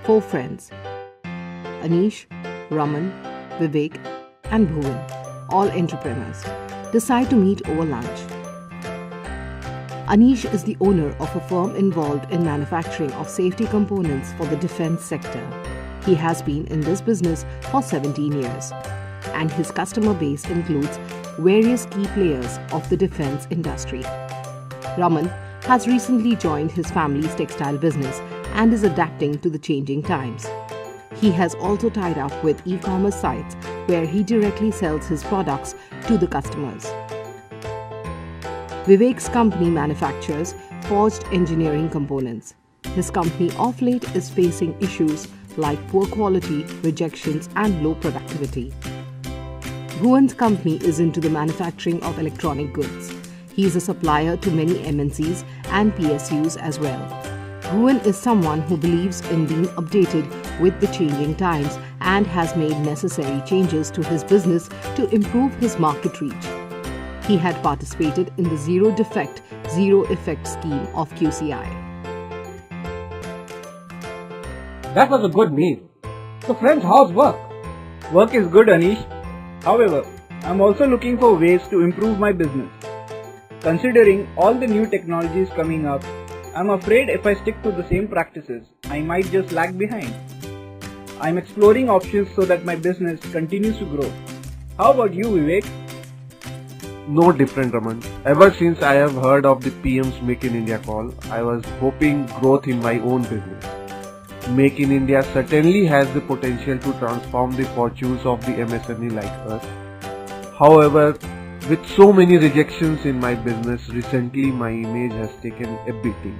Four friends: Anish, Raman, Vivek, and Bhuvan, all entrepreneurs, decide to meet over lunch. Anish is the owner of a firm involved in manufacturing of safety components for the defense sector. He has been in this business for 17 years, and his customer base includes various key players of the defense industry. Raman has recently joined his family's textile business and is adapting to the changing times. He has also tied up with e-commerce sites where he directly sells his products to the customers. Vivek's company manufactures forged engineering components. His company of late is facing issues like poor quality, rejections, and low productivity. Bhuvan's company is into the manufacturing of electronic goods. He is a supplier to many MNCs and PSUs as well. Bhuvan is someone who believes in being updated with the changing times and has made necessary changes to his business to improve his market reach. He had participated in the Zero Defect, Zero Effect scheme of QCI. That was a good meal. So friends, how's work? Work is good, Anish. However, I'm also looking for ways to improve my business. Considering all the new technologies coming up, I'm afraid if I stick to the same practices, I might just lag behind. I'm exploring options so that my business continues to grow. How about you, Vivek? No different, Raman. Ever since I have heard of the PM's Make in India call, I was hoping growth in my own business. Make in India certainly has the potential to transform the fortunes of the MSME like us. However, with so many rejections in my business, recently my image has taken a beating.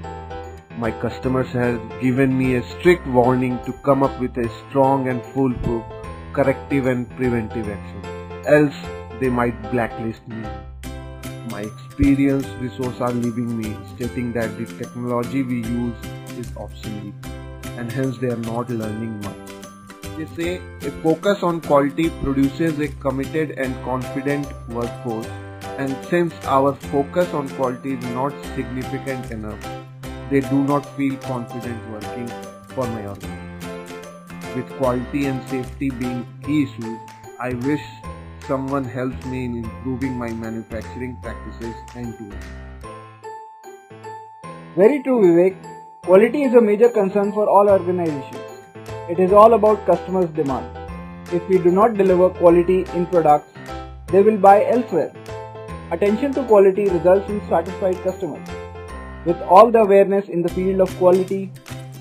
My customers have given me a strict warning to come up with a strong and foolproof corrective and preventive action, else they might blacklist me. My experienced resources are leaving me, stating that the technology we use is obsolete and hence they are not learning much. They say a focus on quality produces a committed and confident workforce, and since our focus on quality is not significant enough, they do not feel confident working for my organization. With quality and safety being key issues, I wish someone helps me in improving my manufacturing practices end to end. Very true, Vivek. Quality is a major concern for all organizations. It is all about customers' demand. If we do not deliver quality in products, they will buy elsewhere. Attention to quality results in satisfied customers. With all the awareness in the field of quality,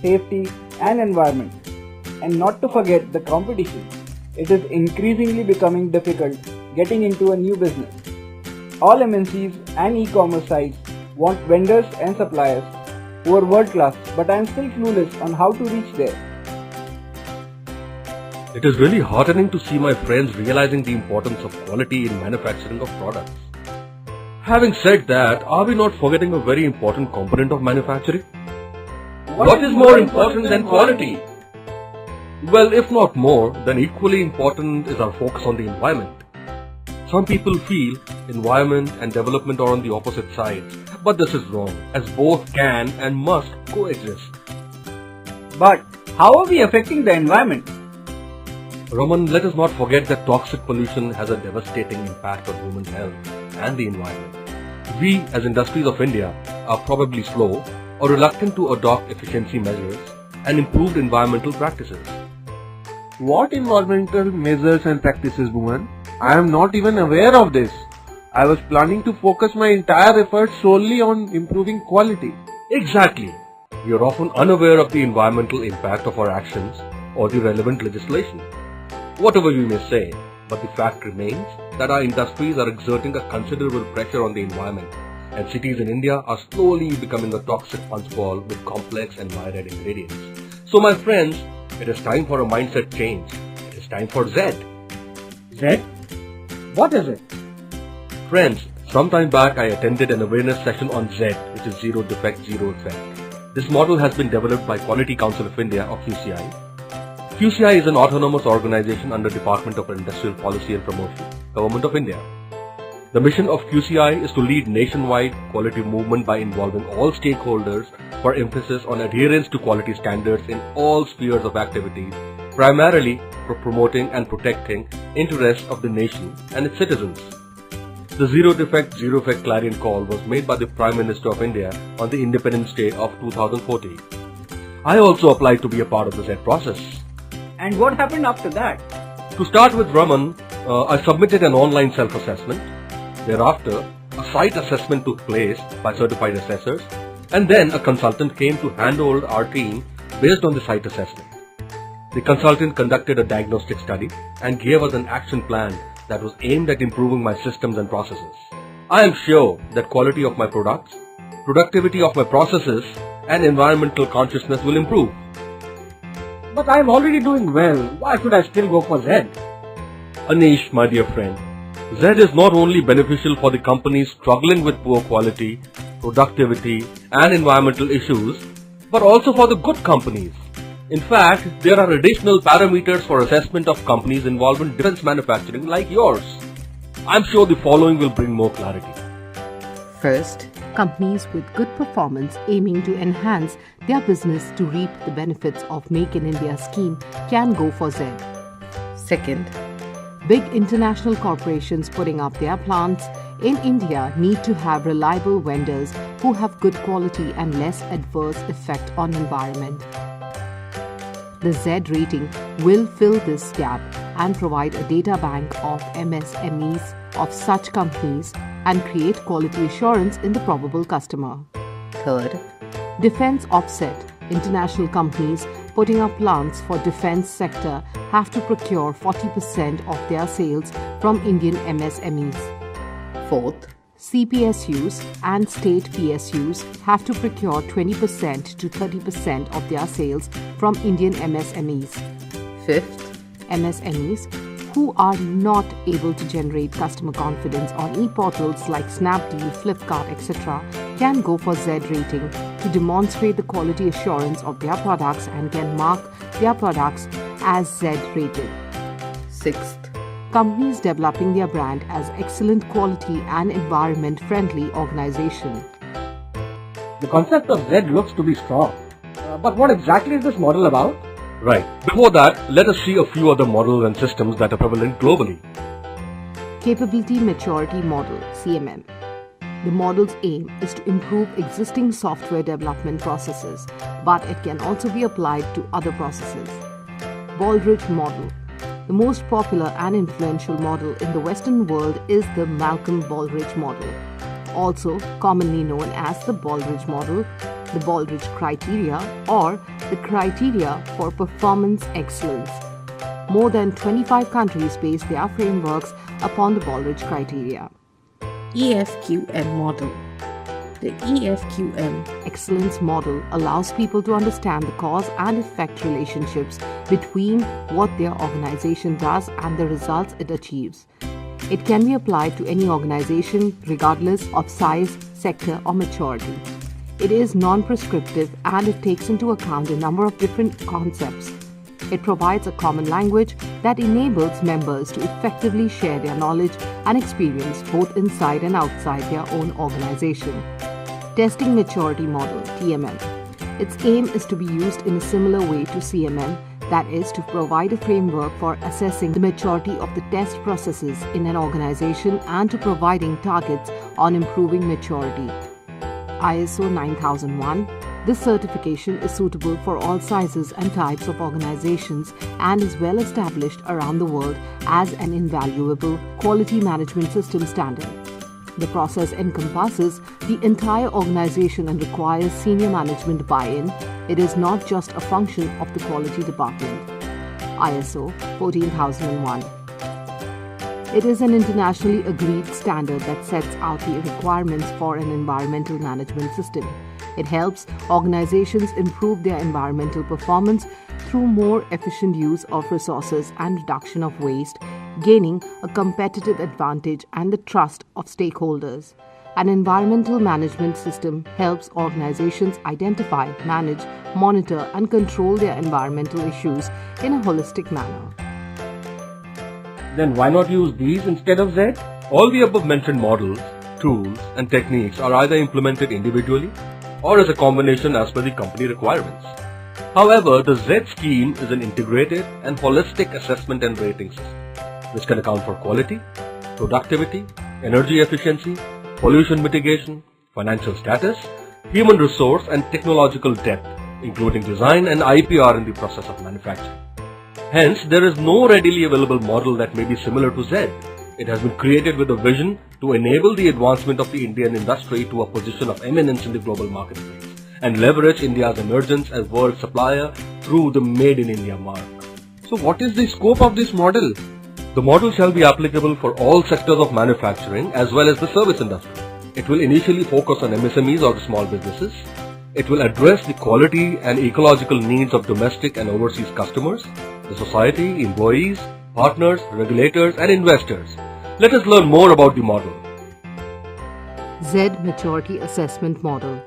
safety, and environment, and not to forget the competition, it is increasingly becoming difficult getting into a new business. All MNCs and e-commerce sites want vendors and suppliers who are world class, but I am still clueless on how to reach there. It is really heartening to see my friends realizing the importance of quality in manufacturing of products. Having said that, are we not forgetting a very important component of manufacturing? What is more important than quality? Well, if not more, then equally important is our focus on the environment. Some people feel environment and development are on the opposite sides, but this is wrong, as both can and must coexist. But how are we affecting the environment? Raman, let us not forget that toxic pollution has a devastating impact on human health and the environment. We, as industries of India, are probably slow or reluctant to adopt efficiency measures and improved environmental practices. What environmental measures and practices, Bhuvan? I am not even aware of this. I was planning to focus my entire efforts solely on improving quality. Exactly. We are often unaware of the environmental impact of our actions or the relevant legislation. Whatever you may say, but the fact remains that our industries are exerting a considerable pressure on the environment, and cities in India are slowly becoming a toxic punch ball with complex and myriad ingredients. So my friends, it is time for a mindset change. It is time for ZED. ZED? What is it? Friends, sometime back I attended an awareness session on ZED, which is Zero Defect, Zero Effect. This model has been developed by Quality Council of India, or QCI. QCI is an autonomous organization under Department of Industrial Policy and Promotion, Government of India. The mission of QCI is to lead nationwide quality movement by involving all stakeholders for emphasis on adherence to quality standards in all spheres of activities, primarily for promoting and protecting interests of the nation and its citizens. The Zero Defect, Zero Effect clarion call was made by the Prime Minister of India on the Independence Day of 2014. I also applied to be a part of the ZED process. And what happened after that? To start with, Raman, I submitted an online self-assessment. Thereafter, a site assessment took place by certified assessors, and then a consultant came to handhold our team based on the site assessment. The consultant conducted a diagnostic study and gave us an action plan that was aimed at improving my systems and processes. I am sure that quality of my products, productivity of my processes, and environmental consciousness will improve. But I am already doing well. Why should I still go for ZED? Anish, my dear friend, ZED is not only beneficial for the companies struggling with poor quality, productivity, and environmental issues, but also for the good companies. In fact, there are additional parameters for assessment of companies involved in defense manufacturing like yours. I'm sure the following will bring more clarity. First, companies with good performance aiming to enhance their business to reap the benefits of Make in India scheme can go for ZED. Second, big international corporations putting up their plants in India need to have reliable vendors who have good quality and less adverse effect on environment. The ZED rating will fill this gap and provide a data bank of MSMEs of such companies and create quality assurance in the probable customer. Third, defense offset. International companies putting up plants for defense sector have to procure 40% of their sales from Indian MSMEs. Fourth, CPSUs and state PSUs have to procure 20% to 30% of their sales from Indian MSMEs. Fifth, MSMEs who are not able to generate customer confidence on e-portals like Snapdeal, Flipkart, etc. can go for ZED rating to demonstrate the quality assurance of their products and can mark their products as ZED rated. Sixth, companies developing their brand as excellent quality and environment-friendly organization. The concept of ZED looks to be strong. But what exactly is this model about? Right. Before that, let us see a few other models and systems that are prevalent globally. Capability Maturity Model, CMM. The model's aim is to improve existing software development processes, but it can also be applied to other processes. Baldrige Model. The most popular and influential model in the Western world is the Malcolm-Baldrige model, also commonly known as the Baldrige model, the Baldrige criteria, or the criteria for performance excellence. More than 25 countries base their frameworks upon the Baldrige criteria. EFQM model. The EFQM excellence model allows people to understand the cause and effect relationships between what their organization does and the results it achieves. It can be applied to any organization regardless of size, sector, or maturity. It is non-prescriptive and it takes into account a number of different concepts. It provides a common language that enables members to effectively share their knowledge and experience both inside and outside their own organization. Testing Maturity Model, TMM. Its aim is to be used in a similar way to CMM, that is to provide a framework for assessing the maturity of the test processes in an organization and to providing targets on improving maturity. ISO 9001. This certification is suitable for all sizes and types of organizations and is well established around the world as an invaluable quality management system standard. The process encompasses the entire organization and requires senior management buy-in. It is not just a function of the quality department. ISO 14001. It is an internationally agreed standard that sets out the requirements for an environmental management system. It helps organizations improve their environmental performance through more efficient use of resources and reduction of waste, gaining a competitive advantage and the trust of stakeholders. An environmental management system helps organizations identify, manage, monitor, and control their environmental issues in a holistic manner. Then why not use these instead of ZED? All the above mentioned models, tools and techniques are either implemented individually or as a combination as per the company requirements. However, the ZED scheme is an integrated and holistic assessment and rating system, which can account for quality, productivity, energy efficiency, pollution mitigation, financial status, human resource and technological depth, including design and IPR in the process of manufacturing. Hence, there is no readily available model that may be similar to ZED. It has been created with a vision to enable the advancement of the Indian industry to a position of eminence in the global marketplace and leverage India's emergence as world supplier through the Made in India mark. So what is the scope of this model? The model shall be applicable for all sectors of manufacturing as well as the service industry. It will initially focus on MSMEs or the small businesses. It will address the quality and ecological needs of domestic and overseas customers, the society, employees, partners, regulators and investors. Let us learn more about the model. ZED Maturity Assessment Model.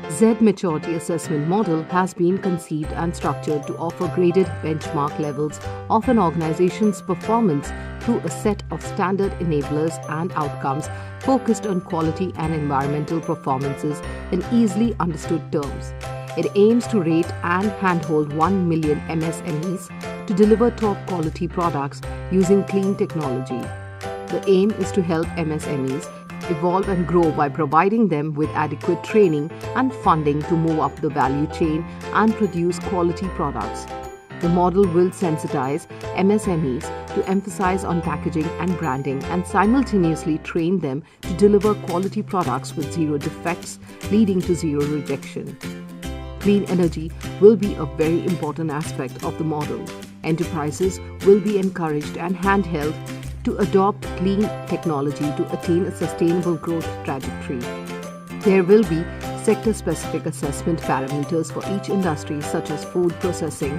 ZED Maturity Assessment Model has been conceived and structured to offer graded benchmark levels of an organization's performance through a set of standard enablers and outcomes focused on quality and environmental performances in easily understood terms. It aims to rate and handhold 1 million MSMEs to deliver top quality products using clean technology. The aim is to help MSMEs evolve and grow by providing them with adequate training and funding to move up the value chain and produce quality products. The model will sensitize MSMEs to emphasize on packaging and branding and simultaneously train them to deliver quality products with zero defects, leading to zero rejection. Clean energy will be a very important aspect of the model. Enterprises will be encouraged and handheld to adopt clean technology to attain a sustainable growth trajectory. There will be sector-specific assessment parameters for each industry such as food processing,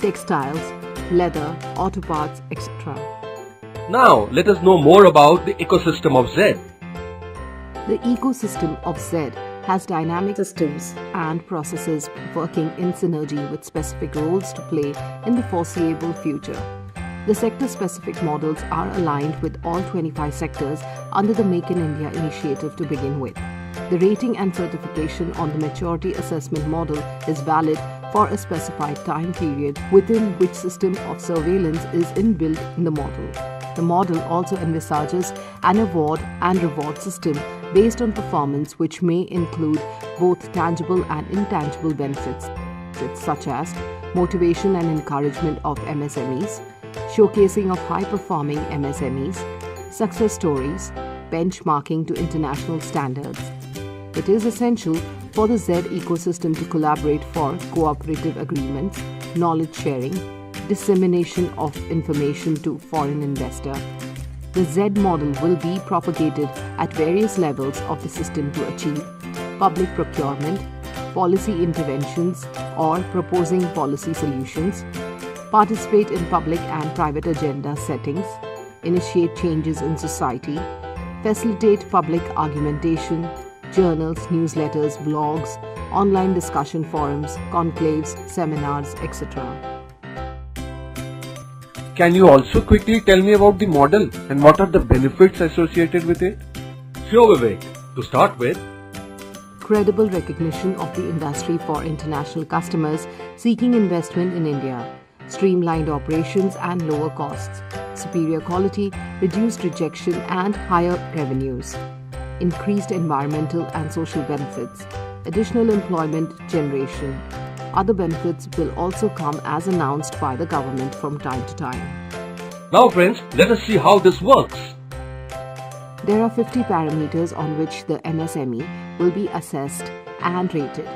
textiles, leather, auto parts, etc. Now, let us know more about the ecosystem of ZED. The ecosystem of ZED has dynamic systems and processes working in synergy with specific roles to play in the foreseeable future. The sector-specific models are aligned with all 25 sectors under the Make in India initiative to begin with. The rating and certification on the maturity assessment model is valid for a specified time period within which system of surveillance is inbuilt in the model. The model also envisages an award and reward system based on performance which may include both tangible and intangible benefits such as motivation and encouragement of MSMEs, showcasing of high-performing MSMEs, success stories, benchmarking to international standards. It is essential for the ZED ecosystem to collaborate for cooperative agreements, knowledge sharing, dissemination of information to foreign investor. The ZED model will be propagated at various levels of the system to achieve public procurement, policy interventions or proposing policy solutions, participate in public and private agenda settings, initiate changes in society, facilitate public argumentation, journals, newsletters, blogs, online discussion forums, conclaves, seminars, etc. Can you also quickly tell me about the model and what are the benefits associated with it? Sure, Vivek. To start with, credible recognition of the industry for international customers seeking investment in India, streamlined operations and lower costs, superior quality, reduced rejection and higher revenues, increased environmental and social benefits, additional employment generation. Other benefits will also come as announced by the government from time to time. now friends, let us see how this works. There are 50 parameters on which the MSME will be assessed and rated.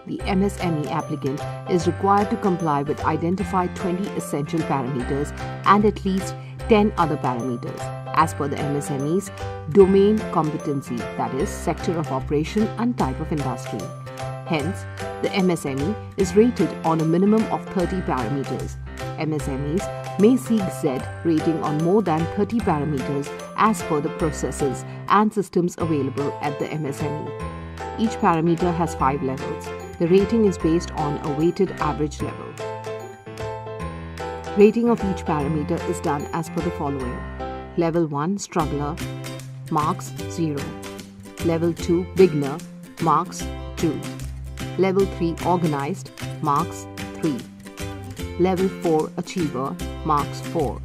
The MSME applicant is required to comply with identified 20 essential parameters and at least 10 other parameters as per the MSME's domain competency, that is, sector of operation and type of industry. Hence, the MSME is rated on a minimum of 30 parameters. MSMEs may seek ZED rating on more than 30 parameters as per the processes and systems available at the MSME. Each parameter has 5 levels. The rating is based on a weighted average level. Rating of each parameter is done as per the following. Level 1 struggler, marks 0. Level 2 Beginner marks 2. Level 3 Organized marks 3. Level 4 Achiever marks 4.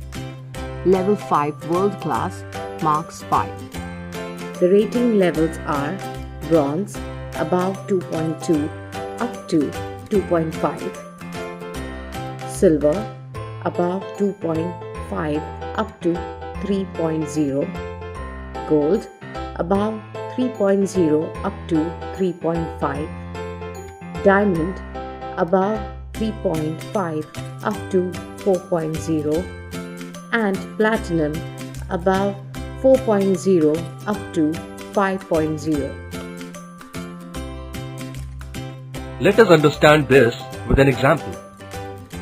Level 5 World Class marks 5. The rating levels are Bronze above 2.2 up to 2.5, Silver above 2.5 up to 3.0, Gold above 3.0 up to 3.5, Diamond above 3.5 up to 4.0, and Platinum above 4.0 up to 5.0. Let us understand this with an example.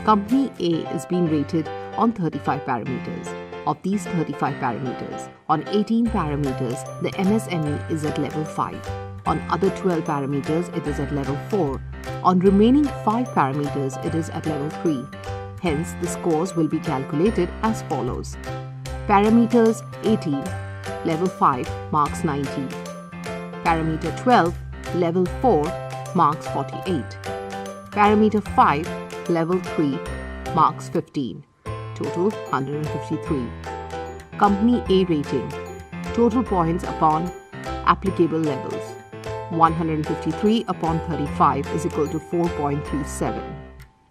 Company A is being rated on 35 parameters. Of these 35 parameters, on 18 parameters, the MSME is at level 5. On other 12 parameters, it is at level 4. On remaining 5 parameters, it is at level 3. Hence, the scores will be calculated as follows. Parameters 18, level 5 marks 90. Parameter 12, level 4 marks 48. Parameter 5, level 3 marks 15. Total 153. Company A rating. Total points upon applicable levels. 153 upon 35 is equal to 4.37.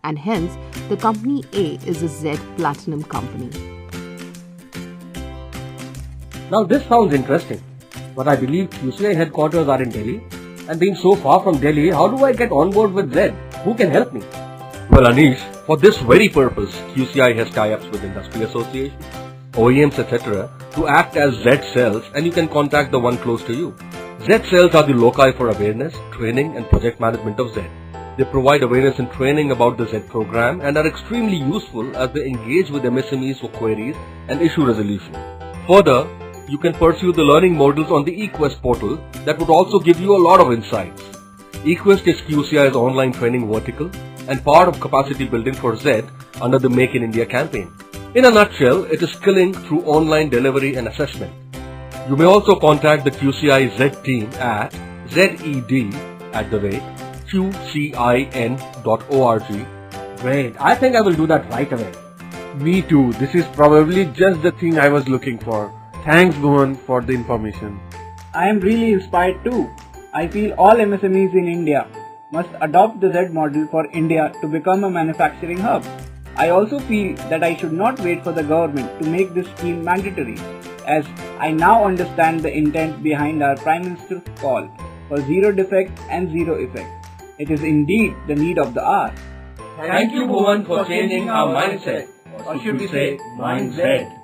And hence, the Company A is a ZED Platinum company. Now this sounds interesting, but I believe QCI headquarters are in Delhi, and being so far from Delhi, how do I get on board with ZED? Who can help me? Well, Anish, for this very purpose, QCI has tie-ups with industry associations, OEMs, etc. to act as ZED cells, and you can contact the one close to you. ZED cells are the loci for awareness, training and project management of ZED. They provide awareness and training about the ZED program and are extremely useful as they engage with MSMEs for queries and issue resolution. Further, you can pursue the learning modules on the eQuest portal that would also give you a lot of insights. eQuest is QCI's online training vertical and part of capacity building for ZED under the Make in India campaign. In a nutshell, it is skilling through online delivery and assessment. You may also contact the QCI ZED team at zed.qcin.org. Great, I think I will do that right away. Me too. This is probably just the thing I was looking for. Thanks, Bhuvan, for the information. I am really inspired too. I feel all MSMEs in India must adopt the ZED model for India to become a manufacturing hub. I also feel that I should not wait for the government to make this scheme mandatory, as I now understand the intent behind our Prime Minister's call for zero defect and zero effect. It is indeed the need of the hour. Thank you, Bhuvan, for changing our mindset, or should we say, mindset.